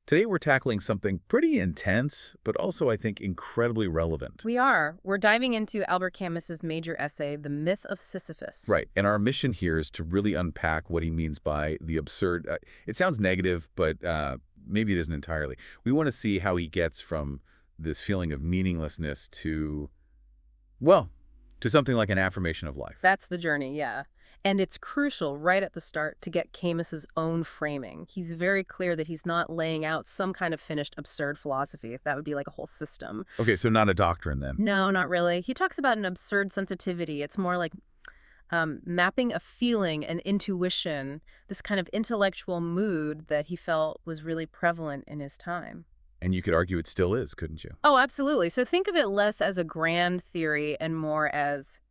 Today we're tackling something pretty intense, but also, I think, incredibly relevant. We are. We're diving into Albert Camus's major essay, The Myth of Sisyphus. Right, and our mission here is to really unpack what he means by the absurd. It sounds negative, but maybe it isn't entirely. We want to see how he gets from this feeling of meaninglessness to, well, to something like an affirmation of life. That's the journey, yeah. And it's crucial right at the start to get Camus's own framing. He's very clear that he's not laying out some kind of finished absurd philosophy. That would be like a whole system. Okay, so not a doctrine then. No, not really. He talks about an absurd sensitivity. It's more like mapping a feeling, an intuition, this kind of intellectual mood that he felt was really prevalent in his time. And you could argue it still is, couldn't you? Oh, absolutely. So think of it less as a grand theory and more as,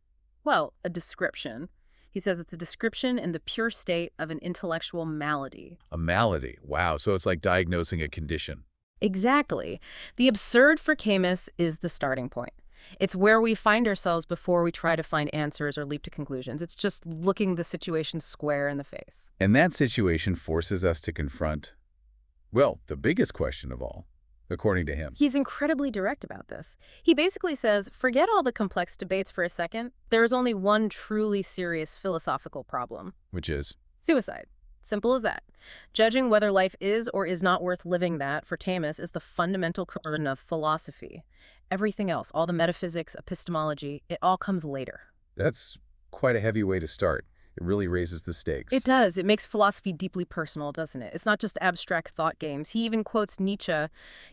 well, a description. He says it's a description in the pure state of an intellectual malady. A malady. Wow, so it's like diagnosing a condition. Exactly. The absurd for Camus is the starting point. It's where we find ourselves before we try to find answers or leap to conclusions. It's just looking the situation square in the face. And that situation forces us to confront, well, the biggest question of all, according to him. He's incredibly direct about this. He basically says, forget all the complex debates for a second. There is only one truly serious philosophical problem. Which is? Suicide. Simple as that. Judging whether life is or is not worth living, that, for Camus, is the fundamental kernel of philosophy. Everything else, all the metaphysics, epistemology, it all comes later. That's quite a heavy way to start. It really raises the stakes. It does. It makes philosophy deeply personal, doesn't it? It's not just abstract thought games. He even quotes Nietzsche,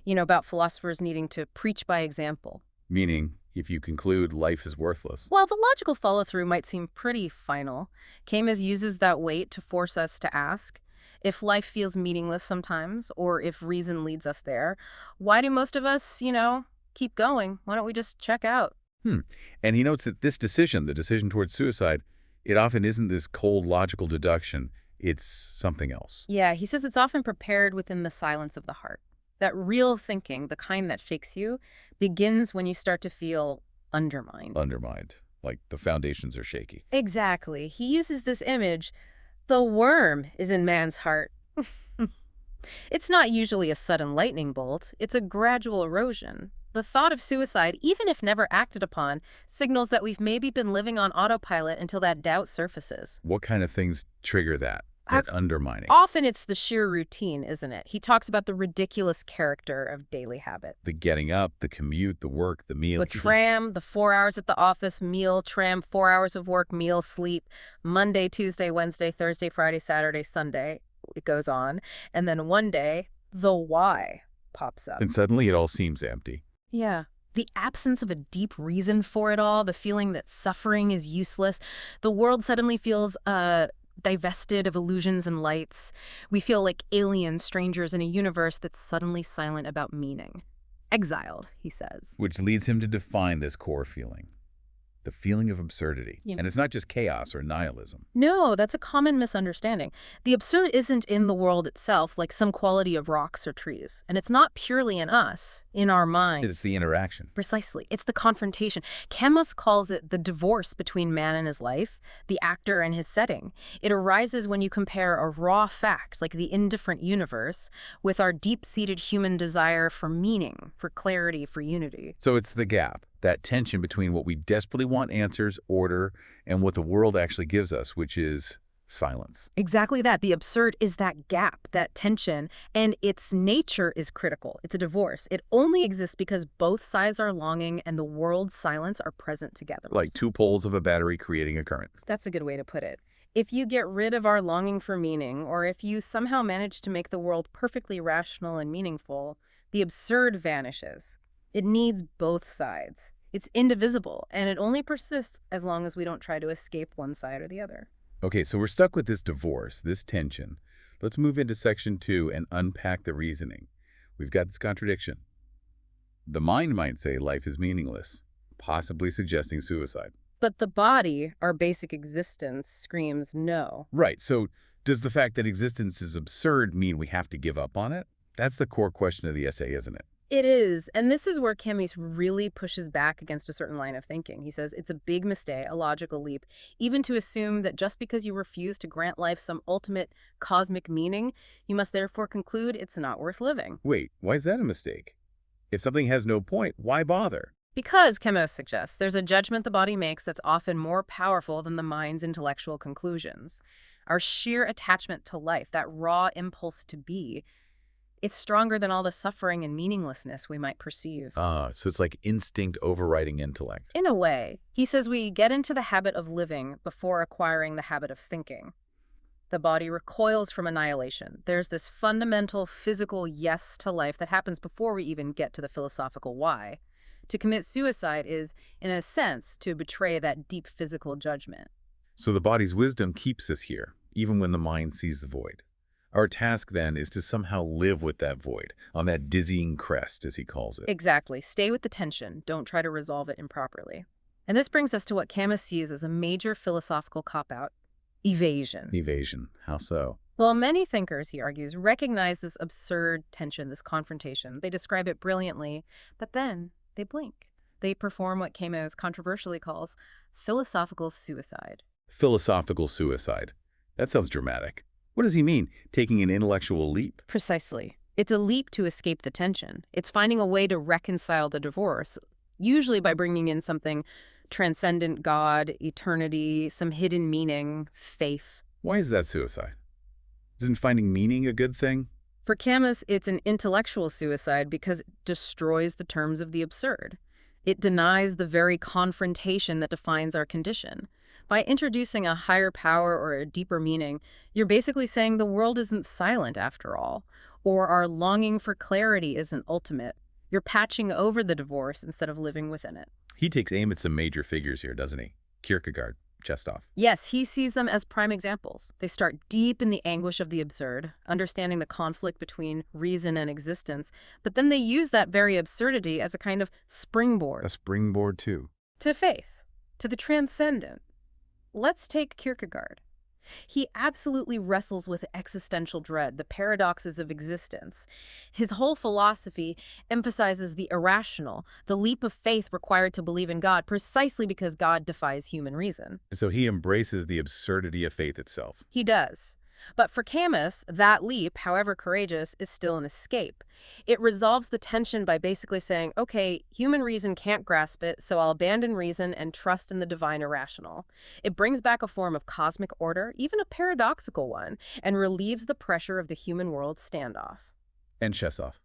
about philosophers needing to preach by example. Meaning, if you conclude life is worthless. While the logical follow-through might seem pretty final, Camus uses that weight to force us to ask, if life feels meaningless sometimes, or if reason leads us there, why do most of us, keep going? Why don't we just check out? And he notes that this decision, the decision towards suicide, it often isn't this cold logical deduction. It's something else. Yeah, he says it's often prepared within the silence of the heart. That real thinking, the kind that shakes you, begins when you start to feel undermined. Undermined. Like the foundations are shaky. Exactly. He uses this image, the worm is in man's heart. It's not usually a sudden lightning bolt. It's a gradual erosion. The thought of suicide, even if never acted upon, signals that we've maybe been living on autopilot until that doubt surfaces. What kind of things trigger that undermining? Often it's the sheer routine, isn't it? He talks about the ridiculous character of daily habit. The getting up, the commute, the work, the meal. The tram, the 4 hours at the office, meal, tram, 4 hours of work, meal, sleep, Monday, Tuesday, Wednesday, Thursday, Friday, Saturday, Sunday. It goes on. And then one day, the why pops up. And suddenly it all seems empty. Yeah. The absence of a deep reason for it all, the feeling that suffering is useless. The world suddenly feels divested of illusions and lights. We feel like alien strangers in a universe that's suddenly silent about meaning. Exiled, he says. Which leads him to define this core feeling. The feeling of absurdity. Yeah. And it's not just chaos or nihilism. No, that's a common misunderstanding. The absurd isn't in the world itself, like some quality of rocks or trees. And it's not purely in us, in our minds. It's the interaction. Precisely. It's the confrontation. Camus calls it the divorce between man and his life, the actor and his setting. It arises when you compare a raw fact, like the indifferent universe, with our deep-seated human desire for meaning, for clarity, for unity. So it's the gap. That tension between what we desperately want answers, order, and what the world actually gives us, which is silence. Exactly that. The absurd is that gap, that tension, and its nature is critical. It's a divorce. It only exists because both sides are longing and the world's silence are present together. Like two poles of a battery creating a current. That's a good way to put it. If you get rid of our longing for meaning, or if you somehow manage to make the world perfectly rational and meaningful, the absurd vanishes. It needs both sides. It's indivisible, and it only persists as long as we don't try to escape one side or the other. Okay, so we're stuck with this divorce, this tension. Let's move into section 2 and unpack the reasoning. We've got this contradiction. The mind might say life is meaningless, possibly suggesting suicide. But the body, our basic existence, screams no. Right, so does the fact that existence is absurd mean we have to give up on it? That's the core question of the essay, isn't it? It is, and this is where Camus really pushes back against a certain line of thinking. He says it's a big mistake, a logical leap, even to assume that just because you refuse to grant life some ultimate cosmic meaning, you must therefore conclude it's not worth living. Wait, why is that a mistake? If something has no point, why bother? Because, Camus suggests, there's a judgment the body makes that's often more powerful than the mind's intellectual conclusions. Our sheer attachment to life, that raw impulse to be, it's stronger than all the suffering and meaninglessness we might perceive. Ah, so it's like instinct overriding intellect. In a way, he says we get into the habit of living before acquiring the habit of thinking. The body recoils from annihilation. There's this fundamental physical yes to life that happens before we even get to the philosophical why. To commit suicide is, in a sense, to betray that deep physical judgment. So the body's wisdom keeps us here, even when the mind sees the void. Our task, then, is to somehow live with that void, on that dizzying crest, as he calls it. Exactly. Stay with the tension. Don't try to resolve it improperly. And this brings us to what Camus sees as a major philosophical cop-out: evasion. Evasion. How so? Well, many thinkers, he argues, recognize this absurd tension, this confrontation. They describe it brilliantly, but then they blink. They perform what Camus controversially calls philosophical suicide. Philosophical suicide. That sounds dramatic. What does he mean, taking an intellectual leap? Precisely. It's a leap to escape the tension. It's finding a way to reconcile the divorce, usually by bringing in something transcendent: God, eternity, some hidden meaning, faith. Why is that suicide? Isn't finding meaning a good thing? For Camus, it's an intellectual suicide because it destroys the terms of the absurd. It denies the very confrontation that defines our condition. By introducing a higher power or a deeper meaning, you're basically saying the world isn't silent after all, or our longing for clarity isn't ultimate. You're patching over the divorce instead of living within it. He takes aim at some major figures here, doesn't he? Kierkegaard, Chestov. Yes, he sees them as prime examples. They start deep in the anguish of the absurd, understanding the conflict between reason and existence, but then they use that very absurdity as a kind of springboard. A springboard, too. To faith, to the transcendent. Let's take Kierkegaard. He absolutely wrestles with existential dread, the paradoxes of existence. His whole philosophy emphasizes the irrational, the leap of faith required to believe in God, precisely because God defies human reason. And so he embraces the absurdity of faith itself. He does. But for Camus, that leap, however courageous, is still an escape. It resolves the tension by basically saying, okay, human reason can't grasp it, so I'll abandon reason and trust in the divine irrational. It brings back a form of cosmic order, even a paradoxical one, and relieves the pressure of the human world standoff. And Chestov.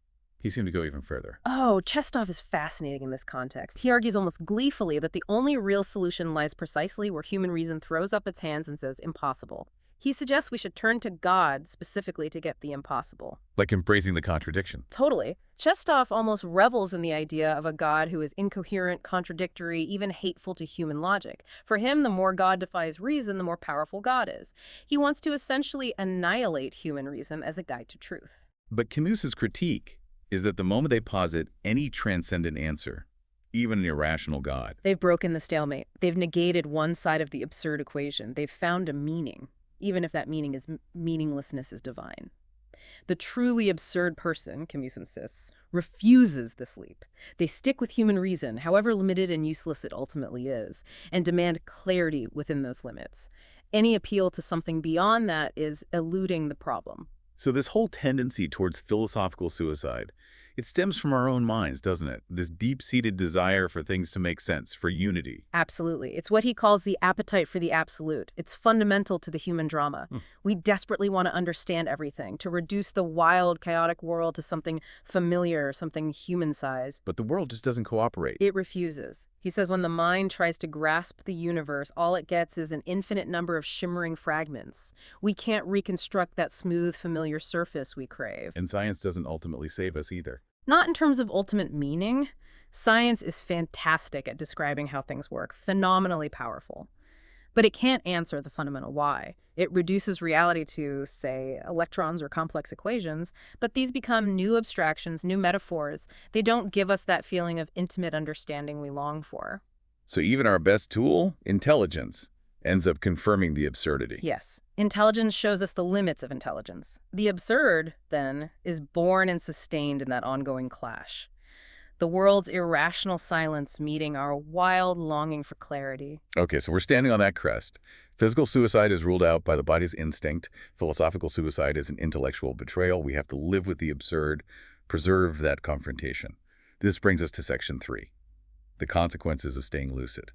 He seemed to go even further. Oh, Chestov is fascinating in this context. He argues almost gleefully that the only real solution lies precisely where human reason throws up its hands and says, impossible. He suggests we should turn to God specifically to get the impossible. Like embracing the contradiction. Totally. Chestov almost revels in the idea of a God who is incoherent, contradictory, even hateful to human logic. For him, the more God defies reason, the more powerful God is. He wants to essentially annihilate human reason as a guide to truth. But Camus's critique is that the moment they posit any transcendent answer, even an irrational God, they've broken the stalemate. They've negated one side of the absurd equation. They've found a meaning, even if that meaning is meaninglessness is divine. The truly absurd person, Camus insists, refuses this leap. They stick with human reason, however limited and useless it ultimately is, and demand clarity within those limits. Any appeal to something beyond that is eluding the problem. So this whole tendency towards philosophical suicide, it stems from our own minds, doesn't it? This deep-seated desire for things to make sense, for unity. Absolutely. It's what he calls the appetite for the absolute. It's fundamental to the human drama. We desperately want to understand everything, to reduce the wild, chaotic world to something familiar, something human-sized. But the world just doesn't cooperate. It refuses. He says when the mind tries to grasp the universe, all it gets is an infinite number of shimmering fragments. We can't reconstruct that smooth, familiar surface we crave. And science doesn't ultimately save us either. Not in terms of ultimate meaning. Science is fantastic at describing how things work, phenomenally powerful. But it can't answer the fundamental why. It reduces reality to, say, electrons or complex equations, but these become new abstractions, new metaphors. They don't give us that feeling of intimate understanding we long for. So even our best tool, intelligence, Ends up confirming the absurdity. Yes. Intelligence shows us the limits of intelligence. The absurd, then, is born and sustained in that ongoing clash. The world's irrational silence meeting our wild longing for clarity. Okay, so we're standing on that crest. Physical suicide is ruled out by the body's instinct. Philosophical suicide is an intellectual betrayal. We have to live with the absurd, preserve that confrontation. This brings us to section 3, the consequences of staying lucid.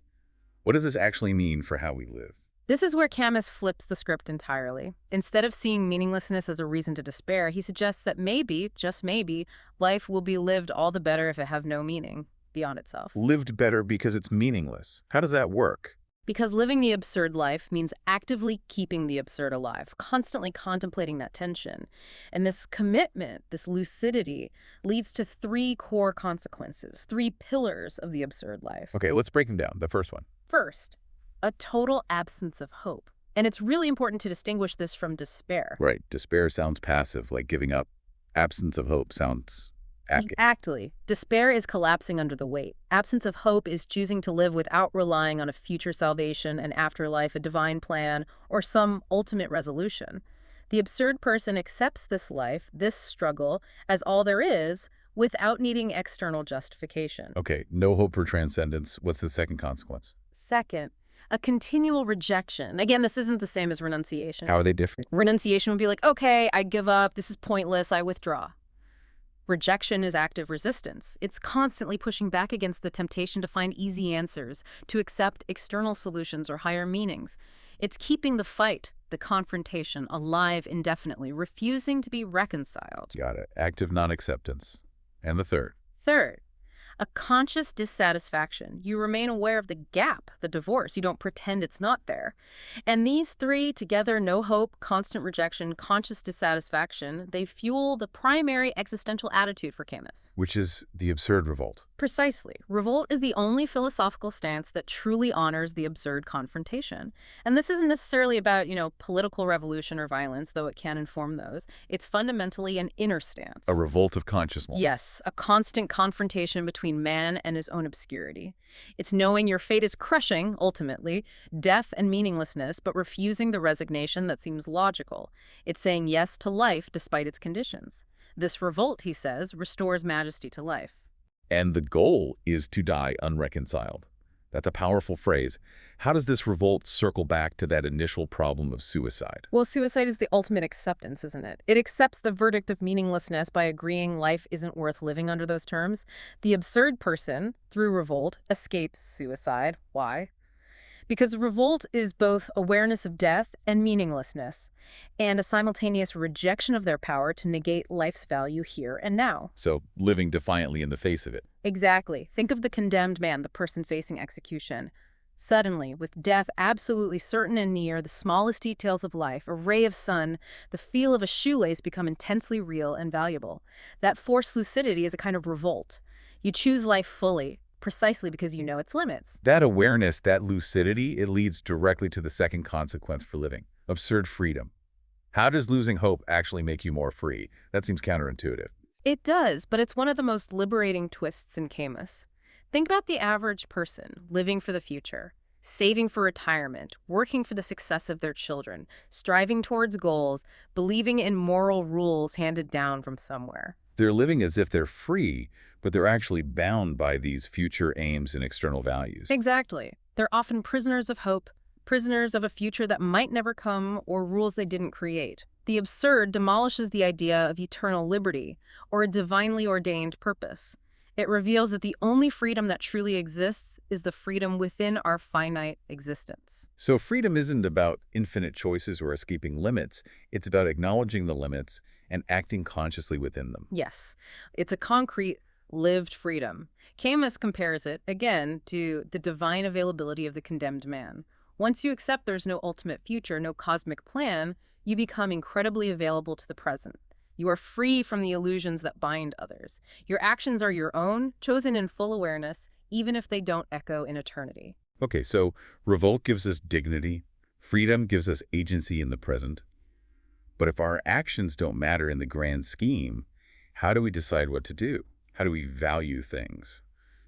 What does this actually mean for how we live? This is where Camus flips the script entirely. Instead of seeing meaninglessness as a reason to despair, he suggests that maybe, just maybe, life will be lived all the better if it have no meaning beyond itself. Lived better because it's meaningless. How does that work? Because living the absurd life means actively keeping the absurd alive, constantly contemplating that tension. And this commitment, this lucidity, leads to 3 core consequences, 3 pillars of the absurd life. Okay, let's break them down. The first one. First, a total absence of hope. And it's really important to distinguish this from despair. Right. Despair sounds passive, like giving up. Absence of hope sounds active. Exactly. Despair is collapsing under the weight. Absence of hope is choosing to live without relying on a future salvation, an afterlife, a divine plan, or some ultimate resolution. The absurd person accepts this life, this struggle, as all there is, without needing external justification. Okay, no hope for transcendence. What's the second consequence? Second, a continual rejection. Again, this isn't the same as renunciation. How are they different? Renunciation would be like, okay, I give up, this is pointless, I withdraw. Rejection is active resistance. It's constantly pushing back against the temptation to find easy answers, to accept external solutions or higher meanings. It's keeping the fight, the confrontation, alive indefinitely, refusing to be reconciled. Got it. Active non-acceptance. And the third. Third, a conscious dissatisfaction. You remain aware of the gap, the divorce. You don't pretend it's not there. And these 3 together, no hope, constant rejection, conscious dissatisfaction, they fuel the primary existential attitude for Camus. Which is the absurd revolt. Precisely. Revolt is the only philosophical stance that truly honors the absurd confrontation. And this isn't necessarily about, political revolution or violence, though it can inform those. It's fundamentally an inner stance. A revolt of consciousness. Yes, a constant confrontation between man and his own obscurity. It's knowing your fate is crushing, ultimately, death and meaninglessness, but refusing the resignation that seems logical. It's saying yes to life despite its conditions. This revolt, he says, restores majesty to life. And the goal is to die unreconciled. That's a powerful phrase. How does this revolt circle back to that initial problem of suicide? Well, suicide is the ultimate acceptance, isn't it? It accepts the verdict of meaninglessness by agreeing life isn't worth living under those terms. The absurd person, through revolt, escapes suicide. Why? Because revolt is both awareness of death and meaninglessness, and a simultaneous rejection of their power to negate life's value here and now. So living defiantly in the face of it. Exactly. Think of the condemned man, the person facing execution. Suddenly, with death absolutely certain and near, the smallest details of life, a ray of sun, the feel of a shoelace become intensely real and valuable. That forced lucidity is a kind of revolt. You choose life fully, precisely because you know its limits. That awareness, that lucidity, it leads directly to the second consequence for living. Absurd freedom. How does losing hope actually make you more free? That seems counterintuitive. It does, but it's one of the most liberating twists in Camus. Think about the average person living for the future, saving for retirement, working for the success of their children, striving towards goals, believing in moral rules handed down from somewhere. They're living as if they're free, but they're actually bound by these future aims and external values. Exactly. They're often prisoners of hope, prisoners of a future that might never come or rules they didn't create. The absurd demolishes the idea of eternal liberty or a divinely ordained purpose. It reveals that the only freedom that truly exists is the freedom within our finite existence. So freedom isn't about infinite choices or escaping limits. It's about acknowledging the limits and acting consciously within them. Yes, it's a concrete, lived freedom. Camus compares it, again, to the divine availability of the condemned man. Once you accept there's no ultimate future, no cosmic plan, you become incredibly available to the present. You are free from the illusions that bind others. Your actions are your own, chosen in full awareness, even if they don't echo in eternity. Okay, so revolt gives us dignity. Freedom gives us agency in the present. But if our actions don't matter in the grand scheme, how do we decide what to do? How do we value things?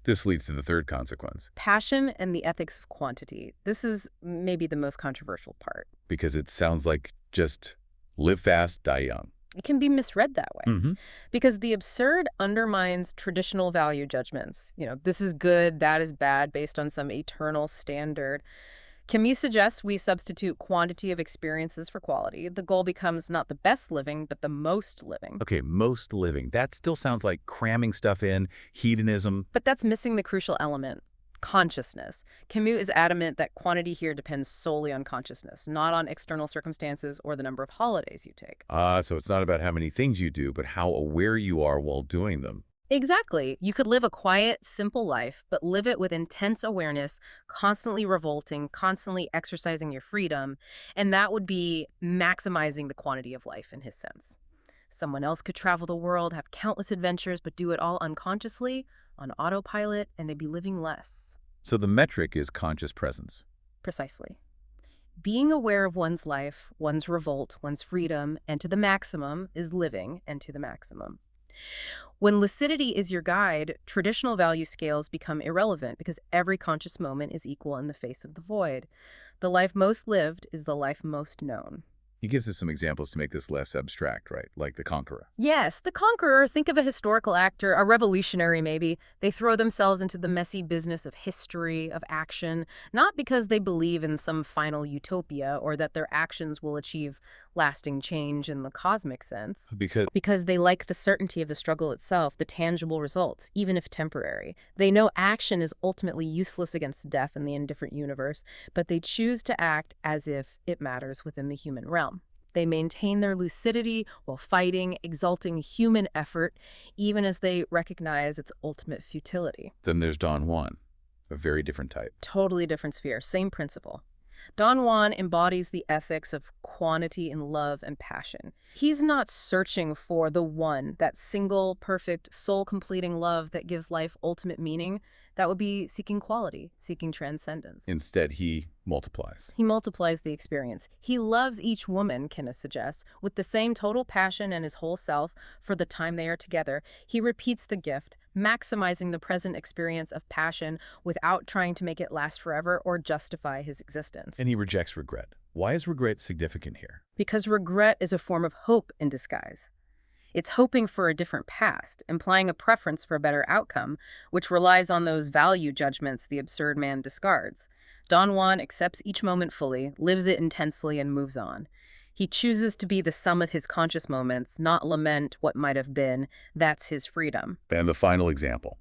This leads to the third consequence, Passion and the ethics of quantity. This is maybe the most controversial part. because it sounds like just live fast, die young. It can be misread that way Mm-hmm. because the absurd undermines traditional value judgments. This is good, that is bad, based on some eternal standard. Camus suggests we substitute quantity of experiences for quality. The goal becomes not the best living, but the most living. Okay, most living. That still sounds like cramming stuff in, hedonism. But that's missing the crucial element, consciousness. Camus is adamant that quantity here depends solely on consciousness, not on external circumstances or the number of holidays you take. So it's not about how many things you do, but how aware you are while doing them. Exactly. You could live a quiet, simple life, but live it with intense awareness, constantly revolting, constantly exercising your freedom, and that would be maximizing the quantity of life in his sense. Someone else could travel the world, have countless adventures, but do it all unconsciously, on autopilot, and they'd be living less. So the metric is conscious presence. Precisely. Being aware of one's life, one's revolt, one's freedom, and to the maximum is living, and to the maximum. When lucidity is your guide, traditional value scales become irrelevant because every conscious moment is equal in the face of the void. The life most lived is the life most known. He gives us some examples to make this less abstract, right? Like the conqueror. Yes, the conqueror, think of a historical actor, a revolutionary maybe. They throw themselves into the messy business of history, of action, not because they believe in some final utopia or that their actions will achieve lasting change in the cosmic sense. Because They like the certainty of the struggle itself, the tangible results, even if temporary. They know action is ultimately useless against death in the indifferent universe, but they choose to act as if it matters within the human realm. They maintain their lucidity while fighting, exalting human effort, even as they recognize its ultimate futility. then there's Don Juan, a very different type. Totally different sphere, same principle. Don Juan embodies the ethics of quantity in love and passion. He's not searching for the one, that single, perfect, soul-completing love that gives life ultimate meaning. That would be seeking quality, seeking transcendence. Instead, he multiplies. He multiplies the experience. He loves each woman, Camus suggests, with the same total passion and his whole self for the time they are together. He repeats the gift, maximizing the present experience of passion without trying to make it last forever or justify his existence. And he rejects regret. Why is regret significant here? Because regret is a form of hope in disguise. It's hoping for a different past, implying a preference for a better outcome, which relies on those value judgments the absurd man discards. Don Juan accepts each moment fully, lives it intensely, and moves on. He chooses to be the sum of his conscious moments, not lament what might have been. That's his freedom. And the final example.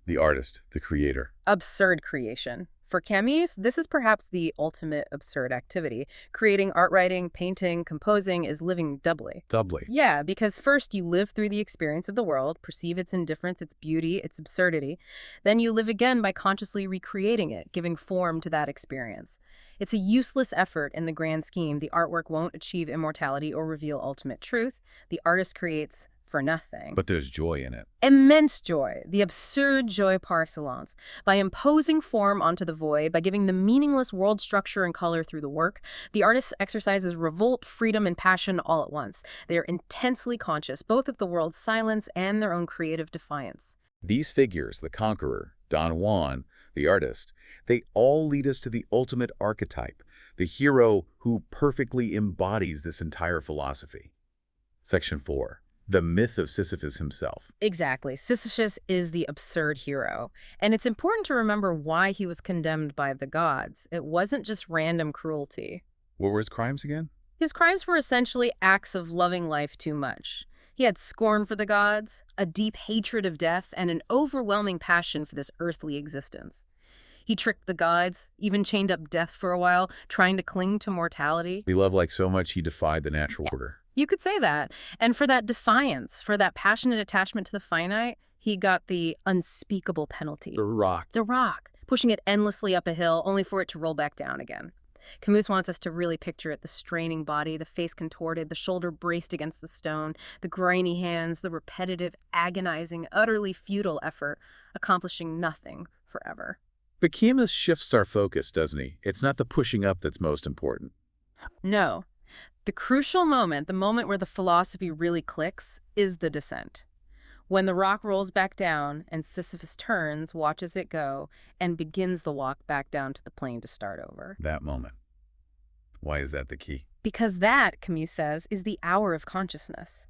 The artist, the creator. Absurd creation. For Camus, this is perhaps the ultimate absurd activity. Creating art, writing, painting, composing is living doubly. Doubly. Yeah, because first you live through the experience of the world, perceive its indifference, its beauty, its absurdity. Then you live again by consciously recreating it, giving form to that experience. It's a useless effort in the grand scheme. The artwork won't achieve immortality or reveal ultimate truth. The artist creates for nothing. But there's joy in it. Immense joy, the absurd joy par excellence. By imposing form onto the void, by giving the meaningless world structure and color through the work, the artist exercises revolt, freedom, and passion all at once. They are intensely conscious, both of the world's silence and their own creative defiance. These figures, the conqueror, Don Juan, the artist, they all lead us to the ultimate archetype, the hero who perfectly embodies this entire philosophy. Section 4. The myth of Sisyphus himself. Exactly. Sisyphus is the absurd hero. And it's important to remember why he was condemned by the gods. It wasn't just random cruelty. What were his crimes again? His crimes were essentially acts of loving life too much. He had scorn for the gods, a deep hatred of death, and an overwhelming passion for this earthly existence. He tricked the gods, even chained up death for a while, trying to cling to mortality. He loved like so much he defied the natural order. You could say that. And for that defiance, for that passionate attachment to the finite, he got the unspeakable penalty. The rock. The rock, pushing it endlessly up a hill, only for it to roll back down again. Camus wants us to really picture it, the straining body, the face contorted, the shoulder braced against the stone, the grimy hands, the repetitive, agonizing, utterly futile effort, accomplishing nothing forever. But Camus shifts our focus, doesn't he? It's not the pushing up that's most important. No. The crucial moment, the moment where the philosophy really clicks, is the descent. When the rock rolls back down and Sisyphus turns, watches it go, and begins the walk back down to the plain to start over. That moment. Why is that the key? Because that, Camus says, is the hour of consciousness.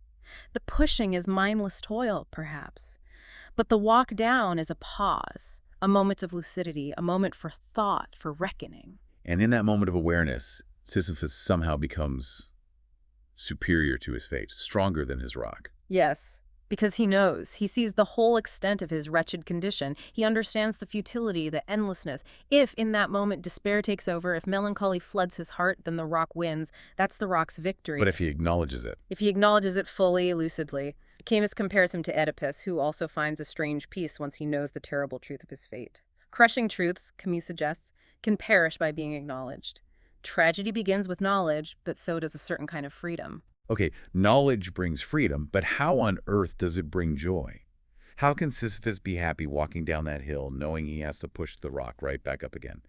The pushing is mindless toil, perhaps. But the walk down is a pause, a moment of lucidity, a moment for thought, for reckoning. And in that moment of awareness, Sisyphus somehow becomes superior to his fate, stronger than his rock. Yes, because he knows. He sees the whole extent of his wretched condition. He understands the futility, the endlessness. If, in that moment, despair takes over, if melancholy floods his heart, then the rock wins. That's the rock's victory. But if he acknowledges it? If he acknowledges it fully, lucidly. Camus compares him to Oedipus, who also finds a strange peace once he knows the terrible truth of his fate. Crushing truths, Camus suggests, can perish by being acknowledged. Tragedy begins with knowledge, but so does a certain kind of freedom. Okay, knowledge brings freedom, but how on earth does it bring joy? How can Sisyphus be happy walking down that hill knowing he has to push the rock right back up again?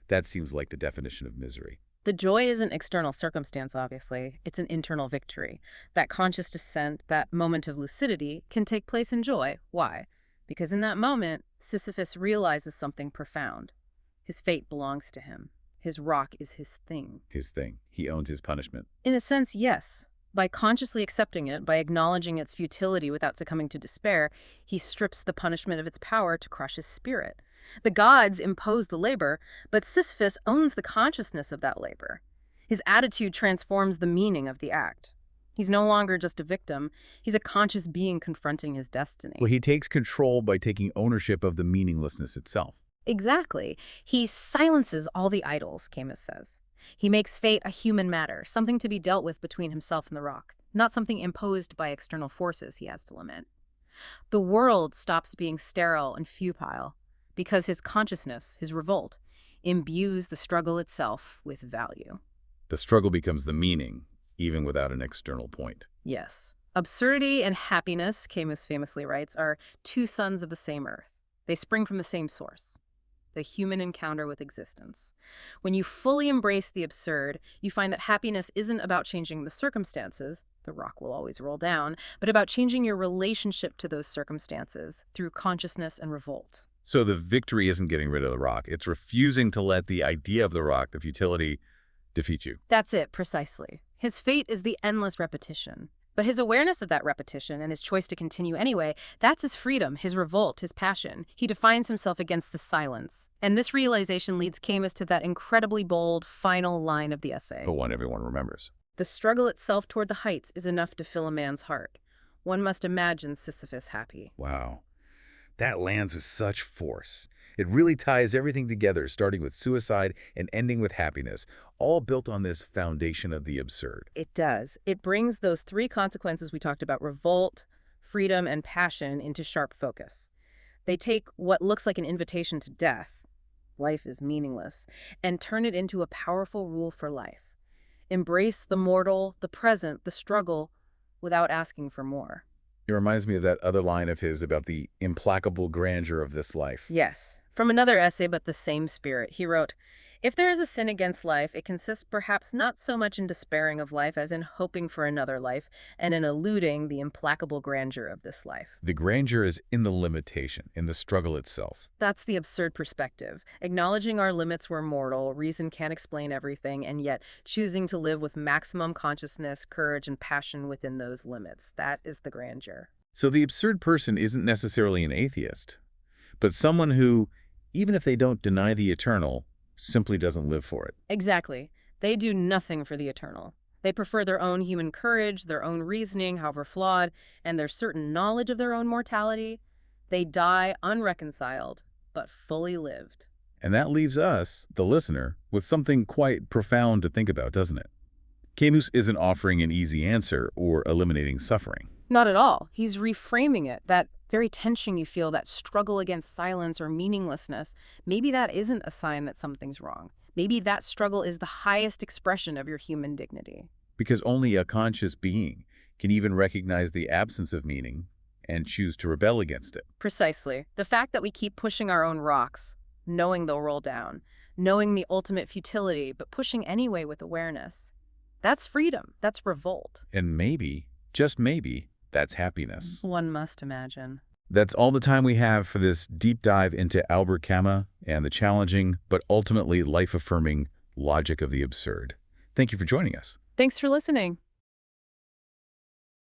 That seems like the definition of misery. The joy isn't external circumstance, obviously. It's an internal victory. That conscious descent, that moment of lucidity, can take place in joy. Why? Because in that moment, Sisyphus realizes something profound. His fate belongs to him. His rock is his thing. His thing. He owns his punishment. In a sense, yes. By consciously accepting it, by acknowledging its futility without succumbing to despair, he strips the punishment of its power to crush his spirit. The gods impose the labor, but Sisyphus owns the consciousness of that labor. His attitude transforms the meaning of the act. He's no longer just a victim. He's a conscious being confronting his destiny. Well, he takes control by taking ownership of the meaninglessness itself. Exactly. He silences all the idols, Camus says. He makes fate a human matter, something to be dealt with between himself and the rock, not something imposed by external forces he has to lament. The world stops being sterile and futile because his consciousness, his revolt, imbues the struggle itself with value. The struggle becomes the meaning, even without an external point. Yes. Absurdity and happiness, Camus famously writes, are two sons of the same earth. They spring from the same source. The human encounter with existence. When you fully embrace the absurd, you find that happiness isn't about changing the circumstances, the rock will always roll down, but about changing your relationship to those circumstances through consciousness and revolt. So the victory isn't getting rid of the rock. It's refusing to let the idea of the rock, the futility, defeat you. That's it, precisely. His fate is the endless repetition. But his awareness of that repetition and his choice to continue anyway, that's his freedom, his revolt, his passion. He defines himself against the silence. And this realization leads Camus to that incredibly bold final line of the essay. But one everyone remembers. The struggle itself toward the heights is enough to fill a man's heart. One must imagine Sisyphus happy. Wow. That lands with such force. It really ties everything together, starting with suicide and ending with happiness, all built on this foundation of the absurd. It does. It brings those three consequences we talked about, revolt, freedom, and passion, into sharp focus. They take what looks like an invitation to death, life is meaningless, and turn it into a powerful rule for life. Embrace the mortal, the present, the struggle, without asking for more. It reminds me of that other line of his about the implacable grandeur of this life. Yes. From another essay, but the same spirit, he wrote, "If there is a sin against life, it consists perhaps not so much in despairing of life as in hoping for another life and in eluding the implacable grandeur of this life." The grandeur is in the limitation, in the struggle itself. That's the absurd perspective. Acknowledging our limits we're mortal, reason can't explain everything, and yet choosing to live with maximum consciousness, courage, and passion within those limits. That is the grandeur. So the absurd person isn't necessarily an atheist, but someone who, even if they don't deny the eternal, simply doesn't live for it. Exactly. They do nothing for the eternal. They prefer their own human courage, their own reasoning, however flawed, and their certain knowledge of their own mortality. They die unreconciled, but fully lived. And that leaves us, the listener, with something quite profound to think about, doesn't it? Camus isn't offering an easy answer or eliminating suffering. Not at all. He's reframing it. That very tension you feel, that struggle against silence or meaninglessness, maybe that isn't a sign that something's wrong. Maybe that struggle is the highest expression of your human dignity. Because only a conscious being can even recognize the absence of meaning and choose to rebel against it. Precisely. The fact that we keep pushing our own rocks, knowing they'll roll down, knowing the ultimate futility, but pushing anyway with awareness, that's freedom. That's revolt. And maybe, just maybe, That's happiness. One must imagine. That's all the time we have for this deep dive into Albert Camus and the challenging, but ultimately life-affirming logic of the absurd. Thank you for joining us. Thanks for listening.